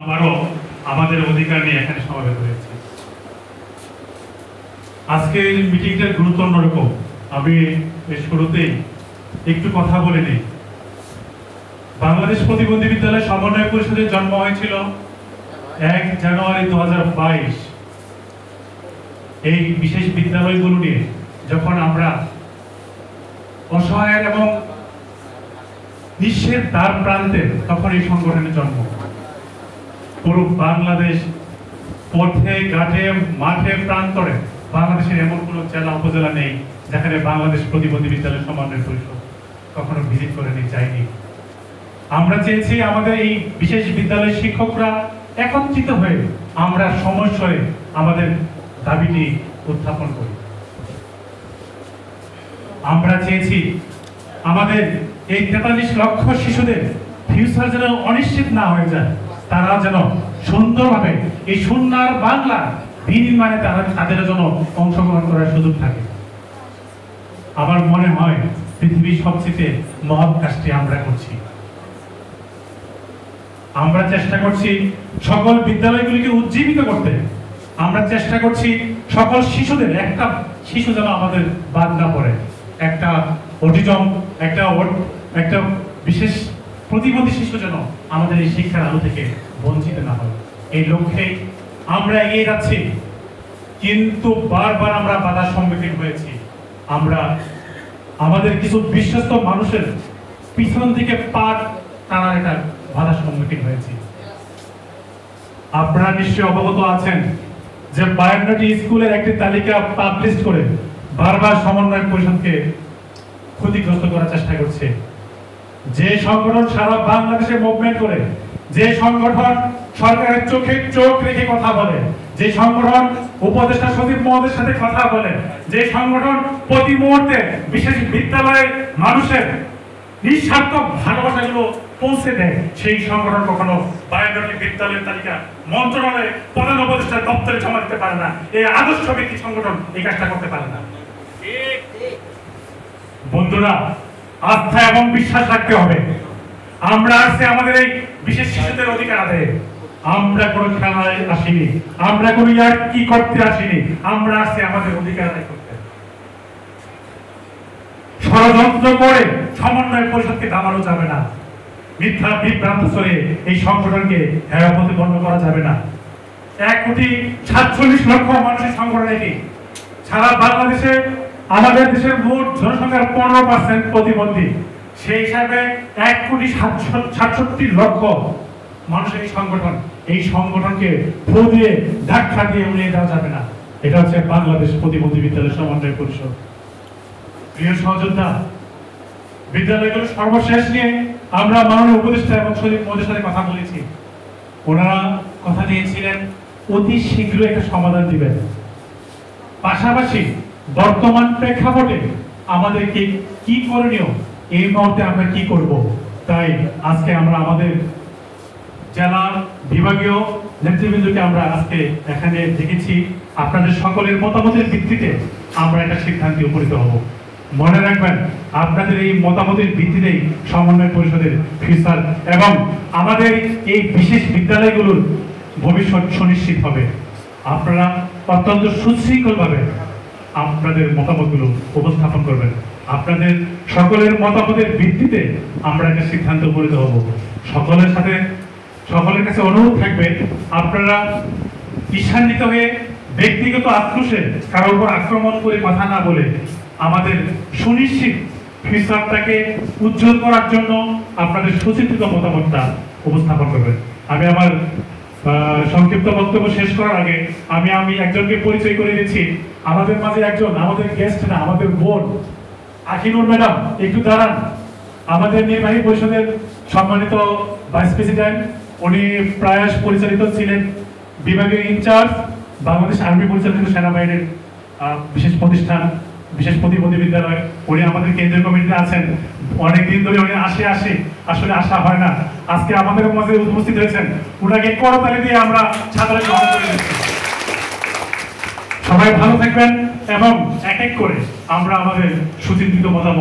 আমারও আমাদের অধিকার নিয়ে এখানে সমাবেত হয়েছে। আজকের মিটিংটার গুরুত্ব অন্যরকম। আমি শুরুতেই একটু কথা বলে নিই। বাংলাদেশ প্রতিবন্ধী বিদ্যালয় সমন্বয় পরিষদের জন্ম হয়েছিল 1 জানুয়ারি 2022। এই বিশেষ বিদ্যালয়গুলো নিয়ে যখন আমরা অসহায় এবং নিঃস্বের দ্বার প্রান্তে, তখন এই সংগঠনের জন্ম। পুরো বাংলাদেশ পথে ঘাটে মাঠে প্রান্তরে বাংলাদেশের এমন কোনো জেলা উপজেলা নেই যেখানে বাংলাদেশ প্রতিবন্ধী বিদ্যালয় সমন্বয় পরিষদ কখনো ভিজিট করে যায়নি। আমরা চেয়েছি আমাদের এই বিশেষ বিদ্যালয়ের শিক্ষকরা একত্রিত হয়ে আমরা সমস্যায় আমাদের দাবিটি উত্থাপন করি। আমরা চেয়েছি আমাদের এই 43 লক্ষ শিশুদের ফিউচার যেন অনিশ্চিত না হয়ে যায়, তারা যেন সুন্দরভাবে এই সুন্দর বাংলা বিনির্মাণে তাদের জন্য অংশগ্রহণ করার সুযোগ থাকে। আমার মনে হয় পৃথিবীর সবচেয়ে মহৎ কাজটি আমরা করছি। আমরা চেষ্টা করছি সকল বিদ্যালয়গুলিকে উজ্জীবিত করতে। আমরা চেষ্টা করছি সকল শিশুদের, একটা শিশু যেন আমাদের বাদ না পড়ে, একটা অটিজম, একটা বিশেষ প্রতিবন্ধী শিশু যেন আমাদের এই শিক্ষার আলো থেকে বঞ্চিত না হয়। এই লক্ষ্যে আমরা এগিয়ে যাচ্ছি, কিন্তু বারবার আমরা বাধার সম্মুখীন হয়েছি। আমরা আমাদের কিছু বিশ্বস্ত মানুষের পিছন থেকে পাট টানার একটা বাধার সম্মুখীন হয়েছি। আপনারা নিশ্চয়ই অবগত আছেন যে 52টি স্কুলের একটি তালিকা পাবলিশ করে বারবার সমন্বয় পরিষদকে ক্ষতিগ্রস্ত করার চেষ্টা করছে। যে সংগঠন সারা বাংলাদেশে মুভমেন্ট করে, যে সংগঠন সরকারের চোখে চোখ রেখে কথা বলে, যে সংগঠন উপদেষ্টা সচিব মহোদয়ের সাথে কথা বলে, যে সংগঠন প্রতি মুহূর্তে বিশেষ বিদ্যালয়ের মানুষের নিঃস্বার্থ ভালোবাসাগুলো পৌঁছে দেয়, সেই সংগঠন কখনো 52টি বিদ্যালয়ের তালিকা মন্ত্রণালয়ে প্রধান উপদেষ্টার দপ্তরে জমা দিতে পারে না। এই আদর্শ ভিত্তিক সংগঠন এই কাজটা করতে পারে না। বন্ধুরা, আস্থা এবং বিশ্বাস রাখতে হবে। আমরা আসছে আমাদের এই বিশেষ শিশুদের অধিকার আদায়ে। আমরা কোনো খেলায় আসিনি, আমরা কোনো কি করতে আসিনি, আমরা আসছি আমাদের অধিকার আদায় করতে। ষড়যন্ত্র করে সমন্বয় পরিষদকে দামানো যাবে না, মিথ্যা বিভ্রান্ত করে এই সংগঠনকে হেয় প্রতিপন্ন করা যাবে না। 1,47,00,000 মানুষের সংগঠন এটি। সারা বাংলাদেশে আমাদের দেশের মোট জনসংখ্যার 15% প্রতিবন্ধী। সেই হিসাবে 1,67,00,000 মানুষের এই সংগঠন। এই সংগঠনকে ফু দিয়ে ধাক্কা দিয়ে উড়িয়ে দেওয়া যাবে না। এটা হচ্ছে বাংলাদেশ প্রতিবন্ধী বিদ্যালয় সমন্বয় পরিষদ। প্রিয় সহযোদ্ধা, বিদ্যালয়গুলো সর্বশেষ নিয়ে আমরা মাননীয় উপদেষ্টা এবং সচিব মহোদয়ের সাথে কথা বলেছি। ওনারা কথা দিয়েছিলেন অতি শীঘ্র একটা সমাধান দিবেন। পাশাপাশি বর্তমান প্রেক্ষাপটে আমাদেরকে কি করণীয়, এই মুহূর্তে আমরা কি করব, তাই আজকে আমরা আমাদের জেলা বিভাগীয় নেতৃবৃন্দকে আমরা আজকে এখানে দেখেছি। আপনাদের সকলের মতামতের ভিত্তিতে আমরা একটা সিদ্ধান্তে উপনীত হব। মনে রাখবেন, আপনাদের এই মতামতের ভিত্তিতেই সমন্বয় পরিষদের ফিউচার এবং আমাদের এই বিশেষ বিদ্যালয়গুলোর ভবিষ্যৎ সুনিশ্চিত হবে। আপনারা অত্যন্ত সুশৃঙ্খলভাবে আপনাদের মতামতগুলো উপস্থাপন করবেন। আপনাদের সকলের মতামতের ভিত্তিতে আমরা একটা সিদ্ধান্ত উপনীত হব। সকলের কাছে অনুরোধ থাকবে, আপনারা ঈর্ষান্বিত হয়ে ব্যক্তিগত আক্রোশে কারোর উপর আক্রমণ করে কথা না বলে আমাদের সুনিশ্চিত ফিউচারটাকে উজ্জ্বল করার জন্য আপনাদের সুচিন্তিত মতামতটা উপস্থাপন করবেন। আমি আমার সংক্ষিপ্ত বক্তব্য শেষ করার আগে আমি একজনকে পরিচয় করে দিচ্ছি। আমাদের মাঝে একজন, আমাদের গেস্ট না, আমাদের বোন আখিনুর ম্যাডাম, একটু দাঁড়ান। আমাদের নির্বাহী পরিষদের সম্মানিত ভাইস প্রেসিডেন্ট, উনি প্রয়াস পরিচালিত ছিলেন বিভাগীয় ইনচার্জ, বাংলাদেশ আর্মি পরিচালিত সেনাবাহিনীর বিশেষ প্রতিষ্ঠান বিশেষ প্রতিবন্ধী বিদ্যালয়। উনি আমাদের কেন্দ্রীয় কমিটিতে আছেন। অনেকদিন ধরে উনি আসলে আসা হয় না। আজকে আমাদের মাঝে উপস্থিত হয়েছেন। ওনাকে করতালি দিয়ে আমরা ছাত্রদের গ্রহণ করে দিচ্ছি। সবাই ভালো থাকবেন এবং এক এক করে আমরা আমাদের সুচিন্তিত মতামত